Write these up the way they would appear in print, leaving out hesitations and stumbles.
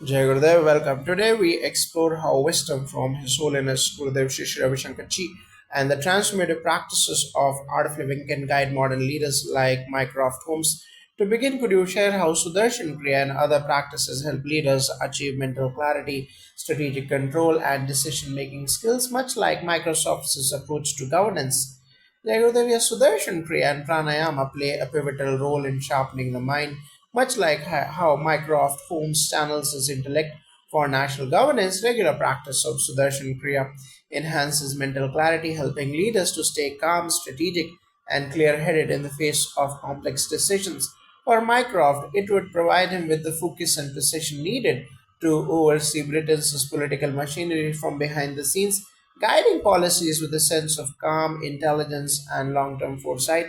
Jai Gurudev, welcome. Today we explore how wisdom from His Holiness Gurudev Shri Shri Ravi Shankar Ji and the transformative practices of art of living can guide modern leaders like Mycroft Holmes. To begin, could you share how Sudarshan Kriya and other practices help leaders achieve mental clarity, strategic control, and decision making skills, much like Microsoft's approach to governance? Jayagurudevya Sudarshan Kriya and Pranayama play a pivotal role in sharpening the mind, much like how Mycroft Holmes channels his intellect for national governance. Regular practice of Sudarshan Kriya enhances mental clarity, helping leaders to stay calm, strategic, and clear headed in the face of complex decisions. For Mycroft, it would provide him with the focus and precision needed to oversee Britain's political machinery from behind the scenes, guiding policies with a sense of calm, intelligence, and long term foresight.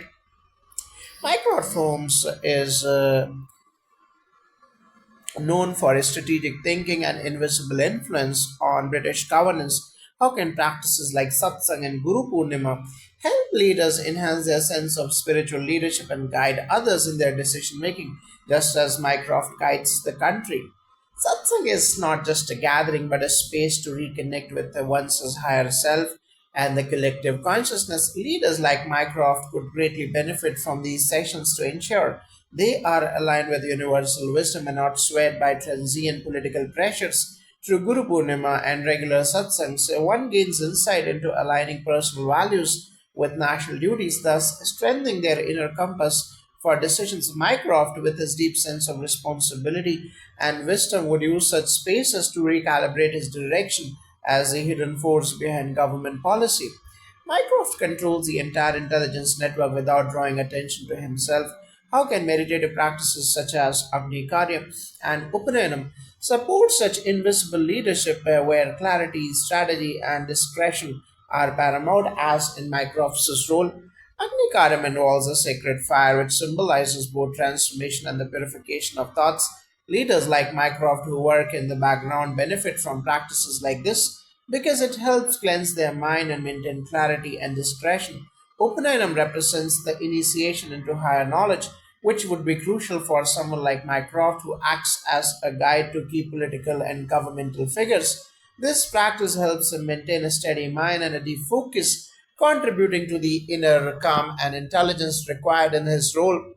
Mycroft Holmes is known for his strategic thinking and invisible influence on British governance. How can practices like satsang and Guru Purnima help leaders enhance their sense of spiritual leadership and guide others in their decision making, just as Mycroft guides the country? Satsang is not just a gathering but a space to reconnect with one's higher self and the collective consciousness. Leaders like Mycroft could greatly benefit from these sessions to ensure they are aligned with universal wisdom and not swayed by transient political pressures. Through Guru Purnima and regular satsangs, one gains insight into aligning personal values with national duties, thus strengthening their inner compass for decisions. Mycroft, with his deep sense of responsibility and wisdom, would use such spaces to recalibrate his direction as a hidden force behind government policy. Mycroft controls the entire intelligence network without drawing attention to himself. How can meditative practices such as Agni Karya and Upanayana support such invisible leadership where clarity, strategy, and discretion are paramount as in Mycroft's role? Agni Karyam involves a sacred fire which symbolizes both transformation and the purification of thoughts. Leaders like Mycroft who work in the background benefit from practices like this because it helps cleanse their mind and maintain clarity and discretion. Upanayam represents the initiation into higher knowledge, which would be crucial for someone like Mycroft who acts as a guide to key political and governmental figures. This practice helps him maintain a steady mind and a deep focus, contributing to the inner calm and intelligence required in his role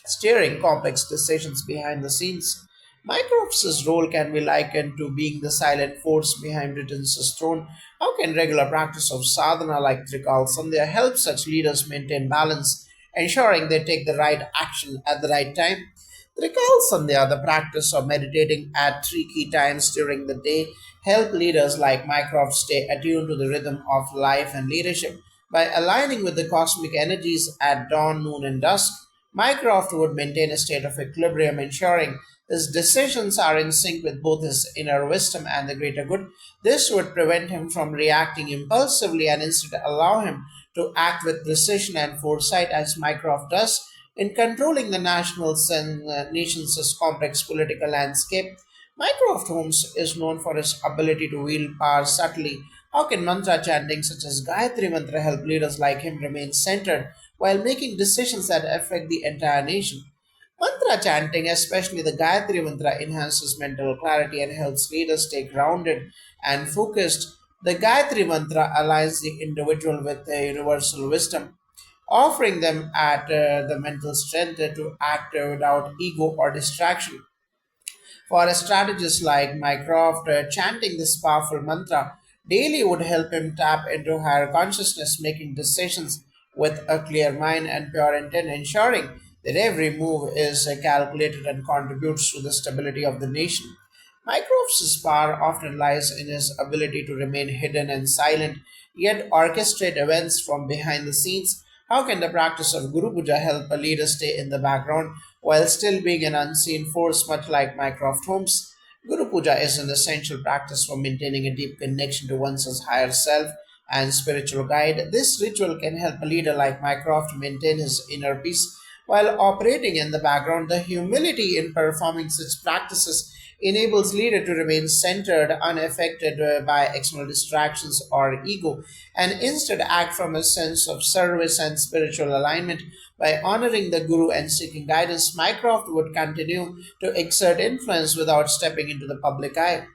steering complex decisions behind the scenes. Mycroft's role can be likened to being the silent force behind Britain's throne. How can regular practice of sadhana like Trikal Sandhya help such leaders maintain balance, ensuring they take the right action at the right time? Trikal Sandhya, the practice of meditating at three key times during the day, help leaders like Mycroft stay attuned to the rhythm of life and leadership. By aligning with the cosmic energies at dawn, noon, and dusk, Mycroft would maintain a state of equilibrium, ensuring his decisions are in sync with both his inner wisdom and the greater good. This would prevent him from reacting impulsively and instead allow him to act with precision and foresight as Mycroft does in controlling the nation's complex political landscape. Mycroft Holmes is known for his ability to wield power subtly. How can mantra chanting such as Gayatri Mantra help leaders like him remain centered while making decisions that affect the entire nation? Mantra chanting, especially the Gayatri Mantra, enhances mental clarity and helps leaders stay grounded and focused. The Gayatri Mantra aligns the individual with the universal wisdom, offering them at the mental strength to act without ego or distraction. For a strategist like Mycroft, chanting this powerful mantra daily would help him tap into higher consciousness, making decisions with a clear mind and pure intent, ensuring that every move is calculated and contributes to the stability of the nation. Mycroft's power often lies in his ability to remain hidden and silent, yet orchestrate events from behind the scenes. How can the practice of Guru Puja help a leader stay in the background while still being an unseen force, much like Mycroft Holmes? Guru Puja is an essential practice for maintaining a deep connection to one's higher self and spiritual guide. This ritual can help a leader like Mycroft maintain his inner peace while operating in the background. The humility in performing such practices enables leader to remain centered, unaffected by external distractions or ego, and instead act from a sense of service and spiritual alignment. By honoring the Guru and seeking guidance, Mycroft would continue to exert influence without stepping into the public eye.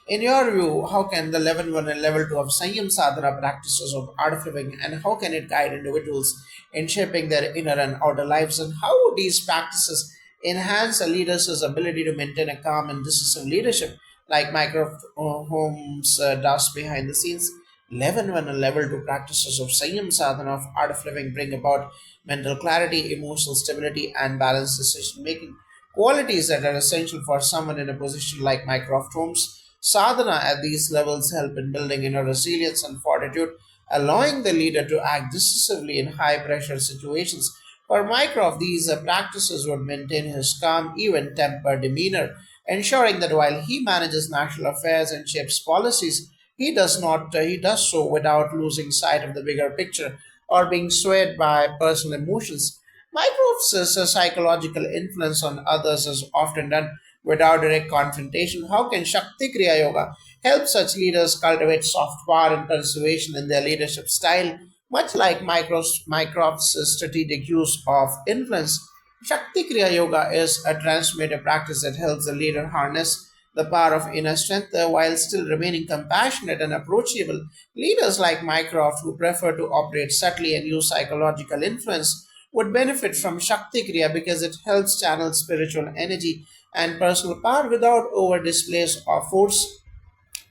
In your view, how can the level 1 and level 2 of Sanyam Sadhana practices of art of living and how can it guide individuals in shaping their inner and outer lives? And how would these practices enhance a leader's ability to maintain a calm and decisive leadership like Mycroft Holmes does behind the scenes? Level 1 and level 2 practices of Sanyam Sadhana of art of living bring about mental clarity, emotional stability, and balanced decision making. Qualities that are essential for someone in a position like Mycroft Holmes. Sadhana at these levels help in building inner resilience and fortitude, allowing the leader to act decisively in high pressure situations. For Mycroft, these practices would maintain his calm, even tempered demeanor, ensuring that while he manages national affairs and shapes policies, he does so without losing sight of the bigger picture or being swayed by personal emotions. Mycroft's psychological influence on others is often done without direct confrontation. How can Shakti Kriya Yoga help such leaders cultivate soft power and persuasion in their leadership style? Much like Mycroft's strategic use of influence, Shakti Kriya Yoga is a transformative practice that helps the leader harness the power of inner strength while still remaining compassionate and approachable. Leaders like Mycroft, who prefer to operate subtly and use psychological influence, would benefit from Shakti Kriya because it helps channel spiritual energy and personal power without over displays or force.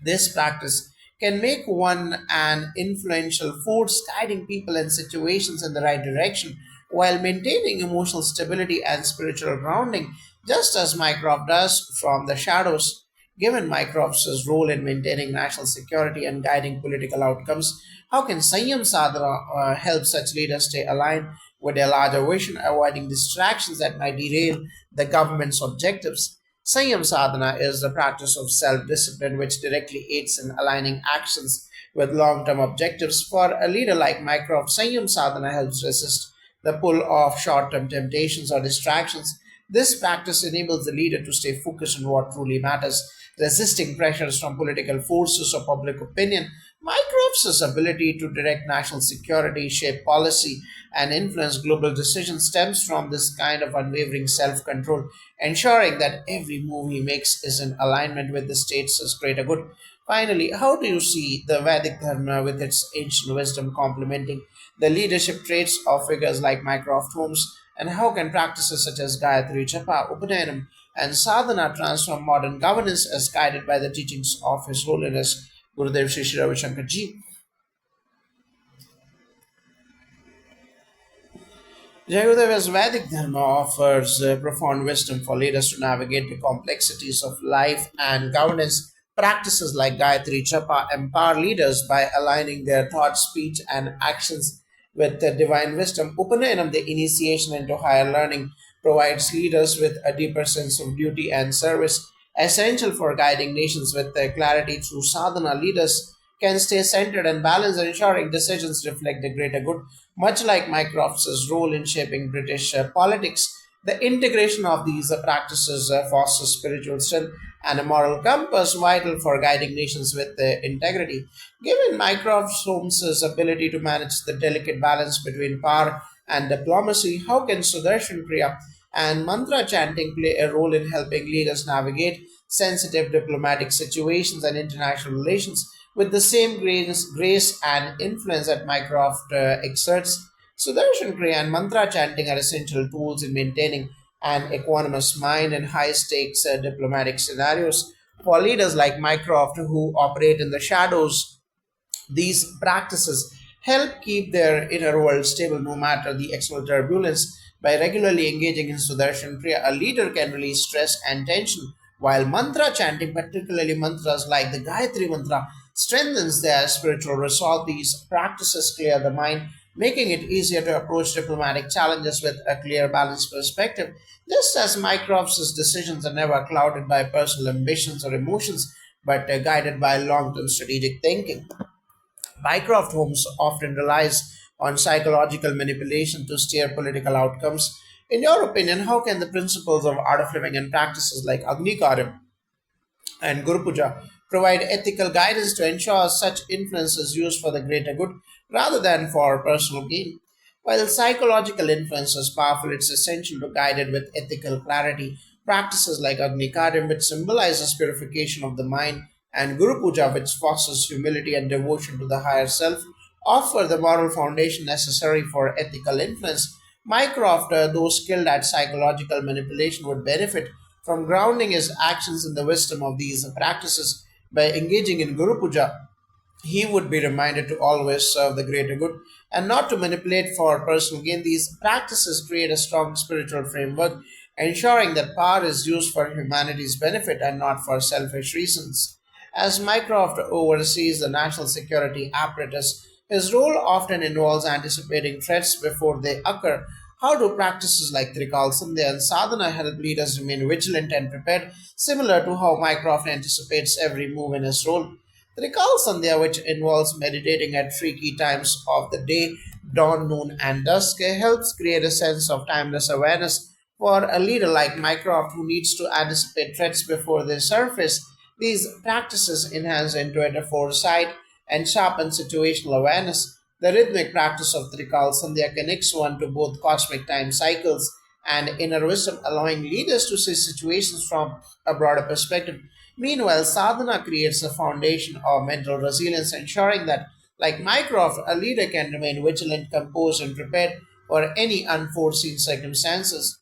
This practice can make one an influential force, guiding people and situations in the right direction while maintaining emotional stability and spiritual grounding, just as Mycroft does from the shadows. Given Mycroft's role in maintaining national security and guiding political outcomes, how can Sanyam Sadhana help such leaders stay aligned with their larger vision, avoiding distractions that might derail the government's objectives? Sanyam sadhana is the practice of self discipline which directly aids in aligning actions with long term objectives. For a leader like Mycroft, Sanyam sadhana helps resist the pull of short term temptations or distractions. This practice enables the leader to stay focused on what truly matters, resisting pressures from political forces or public opinion. Mycroft's ability to direct national security, shape policy, and influence global decisions stems from this kind of unwavering self control, ensuring that every move he makes is in alignment with the state's greater good. Finally, how do you see the Vedic Dharma with its ancient wisdom complementing the leadership traits of figures like Mycroft Holmes? And how can practices such as Gayatri Japa, Upanayana, and Sadhana transform modern governance as guided by the teachings of His Holiness Gurudev Sri Sri Ravi Shankar Ji? Jayadev's Vedic Dharma offers profound wisdom for leaders to navigate the complexities of life and governance. Practices like Gayatri Chapa empower leaders by aligning their thoughts, speech, and actions with the divine wisdom. Upanayanam, the initiation into higher learning, provides leaders with a deeper sense of duty and service, essential for guiding nations with clarity through sadhana. Leaders can stay centered and balanced, ensuring decisions reflect the greater good. Much like Mycroft's role in shaping British politics, the integration of these practices fosters spiritual strength and a moral compass vital for guiding nations with integrity. Given Mycroft Holmes's ability to manage the delicate balance between power and diplomacy, how can Sudarshan Kriya and mantra chanting play a role in helping leaders navigate sensitive diplomatic situations and international relations with the same grace and influence that Mycroft exerts? Sudarshan Kriya and mantra chanting are essential tools in maintaining an equanimous mind in high stakes diplomatic scenarios. For leaders like Mycroft who operate in the shadows, these practices help keep their inner world stable no matter the external turbulence. By regularly engaging in Sudarshan Kriya, a leader can release stress and tension, while mantra chanting, particularly mantras like the Gayatri mantra, strengthens their spiritual resolve. These practices clear the mind, making it easier to approach diplomatic challenges with a clear, balanced perspective. Just as Mycroft's decisions are never clouded by personal ambitions or emotions, but guided by long term strategic thinking. Mycroft Holmes often relies on psychological manipulation to steer political outcomes. In your opinion, how can the principles of art of living and practices like Agni Karyam and Guru Puja provide ethical guidance to ensure such influence is used for the greater good rather than for personal gain? While psychological influence is powerful, it's essential to guide it with ethical clarity. Practices like Agni Karyam, which symbolizes purification of the mind, and Guru Puja, which fosters humility and devotion to the higher self, offer the moral foundation necessary for ethical influence. Mycroft, though skilled at psychological manipulation, would benefit from grounding his actions in the wisdom of these practices. By engaging in Guru Puja, he would be reminded to always serve the greater good and not to manipulate for personal gain. These practices create a strong spiritual framework, ensuring that power is used for humanity's benefit and not for selfish reasons. As Mycroft oversees the national security apparatus, his role often involves anticipating threats before they occur. How do practices like Trikal Sandhya and Sadhana help leaders remain vigilant and prepared, similar to how Mycroft anticipates every move in his role? Trikal Sandhya, which involves meditating at three key times of the day, dawn, noon, and dusk, helps create a sense of timeless awareness. For a leader like Mycroft, who needs to anticipate threats before they surface, these practices enhance intuitive foresight and sharpen situational awareness. The rhythmic practice of Trikal Sandhya connects one to both cosmic time cycles and inner wisdom, allowing leaders to see situations from a broader perspective. Meanwhile, sadhana creates a foundation of mental resilience, ensuring that, like Mycroft, a leader can remain vigilant, composed, and prepared for any unforeseen circumstances.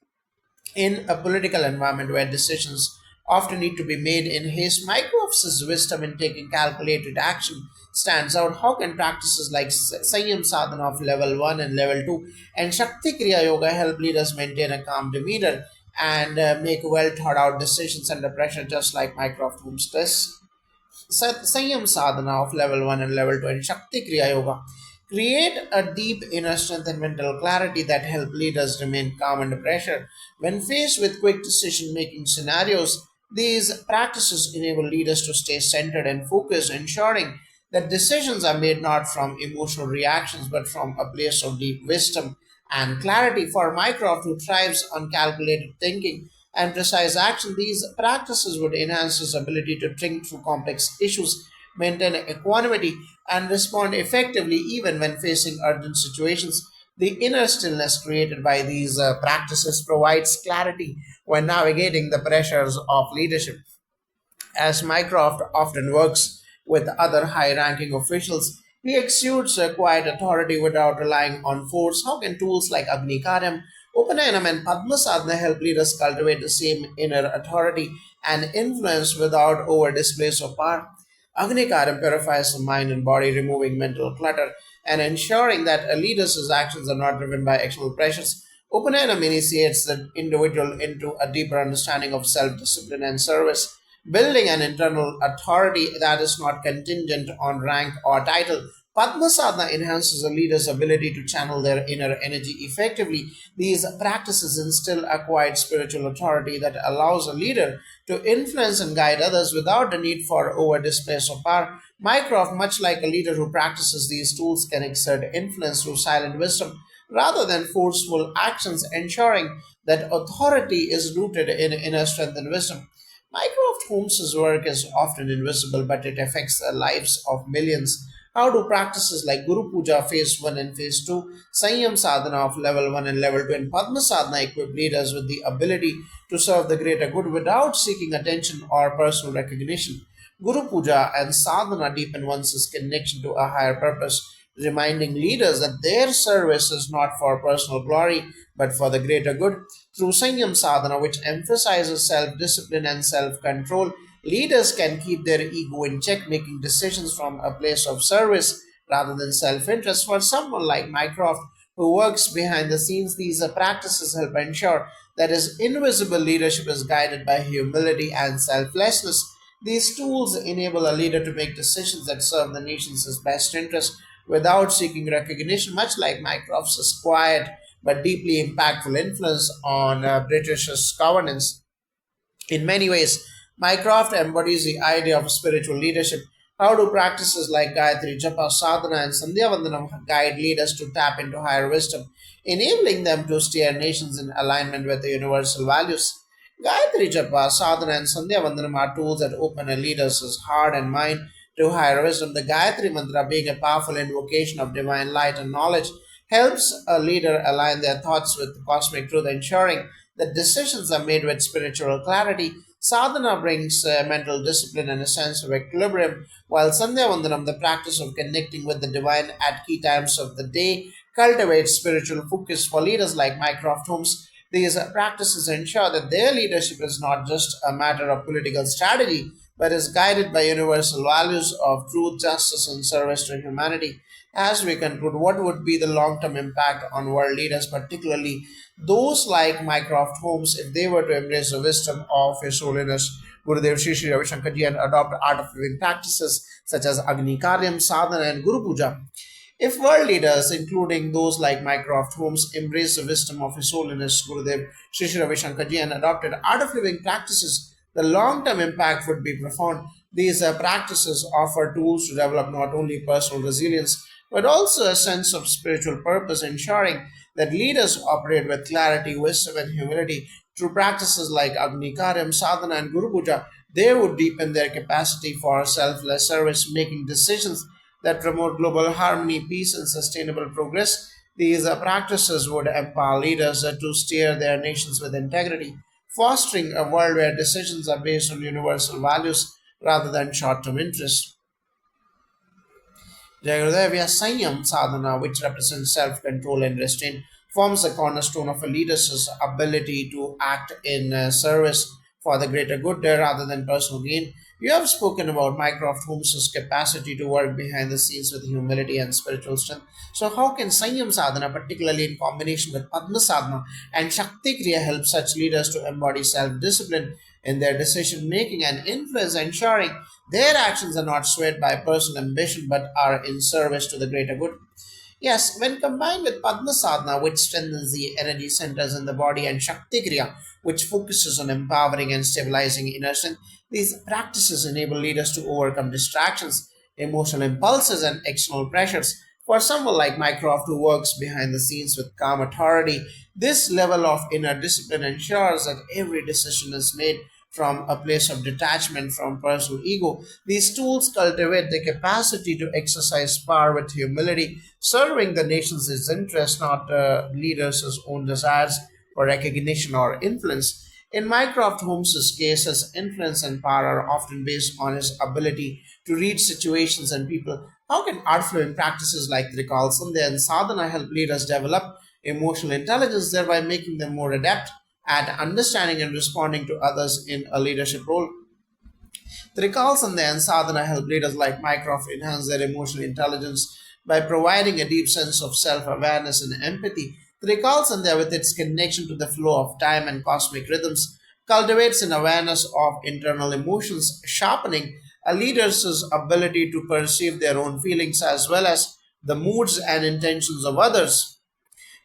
In a political environment where decisions often need to be made in haste, Mycroft's wisdom in taking calculated action stands out. How can practices like Sanyam Sadhana of level 1 and level 2 and Shakti Kriya Yoga help leaders maintain a calm demeanor and make well thought out decisions under pressure, just like Mycroft Holmes does? Sanyam sadhana of level 1 and level 2 and Shakti Kriya Yoga create a deep inner strength and mental clarity that help leaders remain calm under pressure. When faced with quick decision making scenarios, these practices enable leaders to stay centered and focused, ensuring that decisions are made not from emotional reactions but from a place of deep wisdom and clarity. For Mycroft, who thrives on calculated thinking and precise action, these practices would enhance his ability to think through complex issues, maintain equanimity, and respond effectively even when facing urgent situations. The inner stillness created by these practices provides clarity when navigating the pressures of leadership. As Mycroft often works with other high ranking officials, he exudes a quiet authority without relying on force. How can tools like Agni Karyam, Upanayana, and Padma Sadhana help leaders cultivate the same inner authority and influence without over displays of power? Agni Karyam purifies the mind and body, removing mental clutter and ensuring that a leader's actions are not driven by external pressures. Upanayana initiates the individual into a deeper understanding of self discipline and service, building an internal authority that is not contingent on rank or title. Padma sadhana enhances a leader's ability to channel their inner energy effectively. These practices instill a quiet spiritual authority that allows a leader to influence and guide others without the need for over displays of power. Mycroft, much like a leader who practices these tools, can exert influence through silent wisdom rather than forceful actions, ensuring that authority is rooted in inner strength and wisdom. Mycroft Holmes's work is often invisible, but it affects the lives of millions. How do practices like Guru Puja Phase 1 and Phase 2, Sanyam Sadhana of Level 1 and Level 2, and Padma Sadhana equip leaders with the ability to serve the greater good without seeking attention or personal recognition? Guru Puja and Sadhana deepen one's connection to a higher purpose, reminding leaders that their service is not for personal glory but for the greater good. Through Sanyam Sadhana, which emphasizes self discipline and self control, leaders can keep their ego in check, making decisions from a place of service rather than self interest. For someone like Mycroft, who works behind the scenes, these practices help ensure that his invisible leadership is guided by humility and selflessness. These tools enable a leader to make decisions that serve the nation's best interest without seeking recognition, much like Mycroft's quiet but deeply impactful influence on British governance. In many ways, Mycroft embodies the idea of spiritual leadership. How do practices like Gayatri Japa, Sadhana, and Sandhya Vandanam guide leaders to tap into higher wisdom, enabling them to steer nations in alignment with the universal values? Gayatri Japa, Sadhana, and Sandhya Vandanam are tools that open a leader's heart and mind to higher wisdom. The Gayatri Mantra, being a powerful invocation of divine light and knowledge, helps a leader align their thoughts with cosmic truth, ensuring that decisions are made with spiritual clarity. Sadhana brings mental discipline and a sense of equilibrium, while Sandhya Vandanam, the practice of connecting with the divine at key times of the day, cultivates spiritual focus for leaders like Mycroft Holmes. These practices ensure that their leadership is not just a matter of political strategy, but is guided by universal values of truth, justice, and service to humanity. As we conclude, what would be the long term impact on world leaders, particularly those like Mycroft Holmes, if they were to embrace the wisdom of His Holiness Gurudev Sri Sri Ravi Shankarji and adopt art of living practices such as Agni Karyam, Sadhana, and Guru Puja? If world leaders, including those like Mycroft Holmes, embraced the wisdom of His Holiness Gurudev Sri Sri Ravi Shankarji and adopted art of living practices, the long-term impact would be profound. These practices offer tools to develop not only personal resilience but also a sense of spiritual purpose, ensuring that leaders operate with clarity, wisdom, and humility. Through practices like Agni Karyam, Sadhana, and Guru Puja, they would deepen their capacity for selfless service, making decisions that promote global harmony, peace, and sustainable progress. These practices would empower leaders to steer their nations with integrity, fostering a world where decisions are based on universal values rather than short term interests. Jayagradevya Sanyam sadhana, which represents self control and restraint, forms the cornerstone of a leader's ability to act in service for the greater good rather than personal gain. You have spoken about Mycroft Holmes' capacity to work behind the scenes with humility and spiritual strength. So, how can Sanyam sadhana, particularly in combination with Padma sadhana and Shakti Kriya, help such leaders to embody self discipline in their decision making and influence, ensuring their actions are not swayed by personal ambition but are in service to the greater good? Yes, when combined with Padma Sadhana, which strengthens the energy centers in the body, and Shakti Kriya, which focuses on empowering and stabilizing inner strength, these practices enable leaders to overcome distractions, emotional impulses, and external pressures. For someone like Mycroft, who works behind the scenes with calm authority, this level of inner discipline ensures that every decision is made from a place of detachment from personal ego. These tools cultivate the capacity to exercise power with humility, serving the nation's interest, not leaders' own desires for recognition or influence. In Mycroft Holmes's case, his influence and power are often based on his ability to read situations and people. How can art flowing practices like Trikal Sandhya and Sadhana help leaders develop emotional intelligence, thereby making them more adept at understanding and responding to others in a leadership role? The recalls and the sadhana help leaders like Mycroft enhance their emotional intelligence by providing a deep sense of self awareness and empathy. The recalls and with its connection to the flow of time and cosmic rhythms cultivates an awareness of internal emotions, sharpening a leader's ability to perceive their own feelings as well as the moods and intentions of others.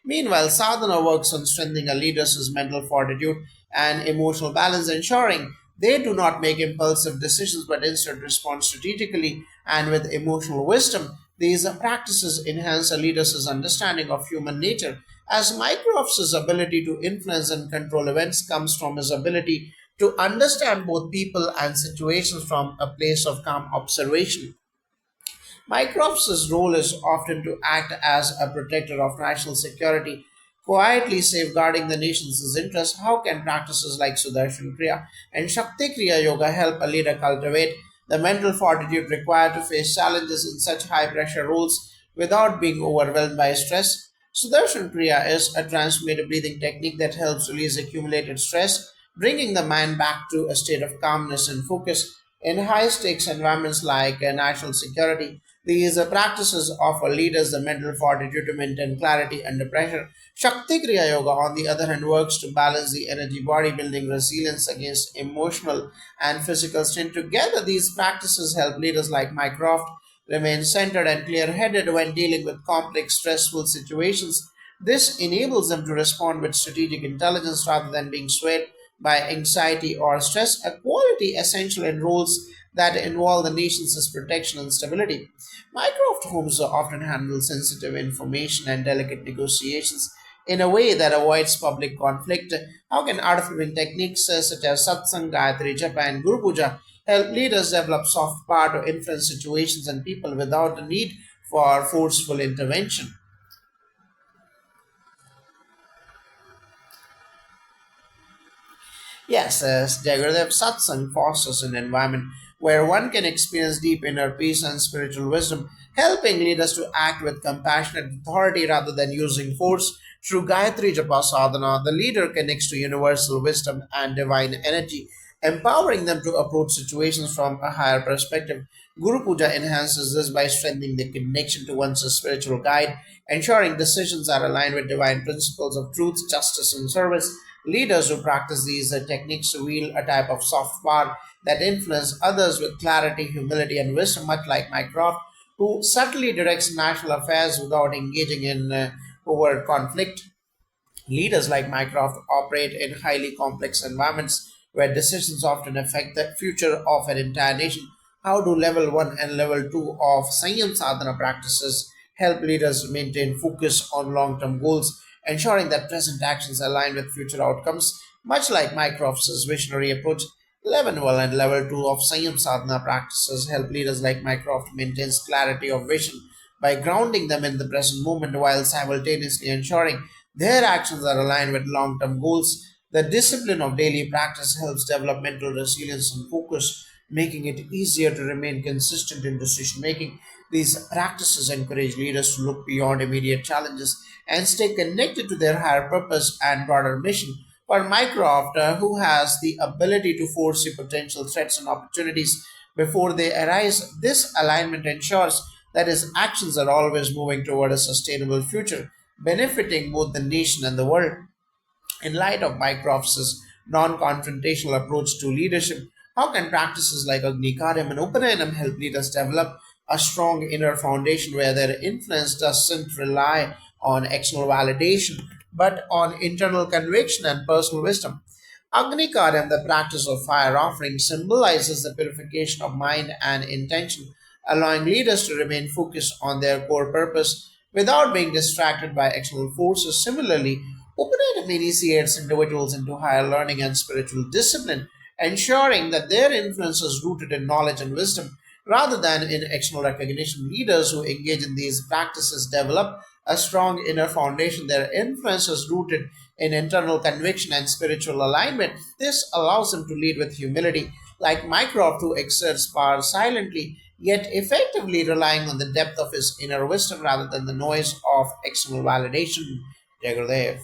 Meanwhile, sadhana works on strengthening a leader's mental fortitude and emotional balance, ensuring they do not make impulsive decisions but instead respond strategically and with emotional wisdom. These practices enhance a leader's understanding of human nature, as Mycroft's ability to influence and control events comes from his ability to understand both people and situations from a place of calm observation. Mycroft's role is often to act as a protector of national security, quietly safeguarding the nation's interests. How can practices like Sudarshan Kriya and Shakti Kriya Yoga help a leader cultivate the mental fortitude required to face challenges in such high pressure roles without being overwhelmed by stress? Sudarshan Kriya is a transformative breathing technique that helps release accumulated stress, bringing the mind back to a state of calmness and focus. In high stakes environments like national security, these practices offer leaders the mental fortitude to maintain clarity under pressure. Shakti Kriya Yoga, on the other hand, works to balance the energy body, building resilience against emotional and physical strain. Together, these practices help leaders like Mycroft remain centered and clear headed when dealing with complex, stressful situations. This enables them to respond with strategic intelligence rather than being swayed by anxiety or stress, a quality essential in roles that involve the nation's protection and stability. Mycroft homes often handle sensitive information and delicate negotiations in a way that avoids public conflict. How can art of living techniques such as satsang, Gayatri Japa, and Guru Puja help leaders develop soft power to influence situations and people without the need for forceful intervention? Yes, as Jagaradev Satsang fosters an environment where one can experience deep inner peace and spiritual wisdom, helping leaders to act with compassionate authority rather than using force. Through Gayatri Japa Sadhana, the leader connects to universal wisdom and divine energy, empowering them to approach situations from a higher perspective. Guru Puja enhances this by strengthening the connection to one's spiritual guide, ensuring decisions are aligned with divine principles of truth, justice, and service. Leaders who practice these techniques wield a type of soft power that influence others with clarity, humility, and wisdom, much like Mycroft, who subtly directs national affairs without engaging in overt conflict. Leaders like Mycroft operate in highly complex environments where decisions often affect the future of an entire nation. How do level 1 and level 2 of Sanyam Sadhana practices help leaders maintain focus on long term goals, ensuring that present actions align with future outcomes? Much like Mycroft's visionary approach, level 1 and level 2 of Sanyam Sadhana practices help leaders like Mycroft maintain clarity of vision by grounding them in the present moment while simultaneously ensuring their actions are aligned with long term goals. The discipline of daily practice helps develop mental resilience and focus, making it easier to remain consistent in decision making. These practices encourage leaders to look beyond immediate challenges and stay connected to their higher purpose and broader mission. For Mycroft, who has the ability to foresee potential threats and opportunities before they arise, this alignment ensures that his actions are always moving toward a sustainable future, benefiting both the nation and the world. In light of Mycroft's non confrontational approach to leadership, how can practices like Agnikaryam and Upanayanam help leaders develop a strong inner foundation where their influence doesn't rely on external validation but on internal conviction and personal wisdom? Agnikaryam, the practice of fire offering, symbolizes the purification of mind and intention, allowing leaders to remain focused on their core purpose without being distracted by external forces. Similarly, Open initiates individuals into higher learning and spiritual discipline, ensuring that their influence is rooted in knowledge and wisdom rather than in external recognition. Leaders who engage in these practices develop a strong inner foundation. Their influence is rooted in internal conviction and spiritual alignment. This allows them to lead with humility, like Mycroft, who exerts power silently yet effectively relying on the depth of his inner wisdom rather than the noise of external validation. Jagadev.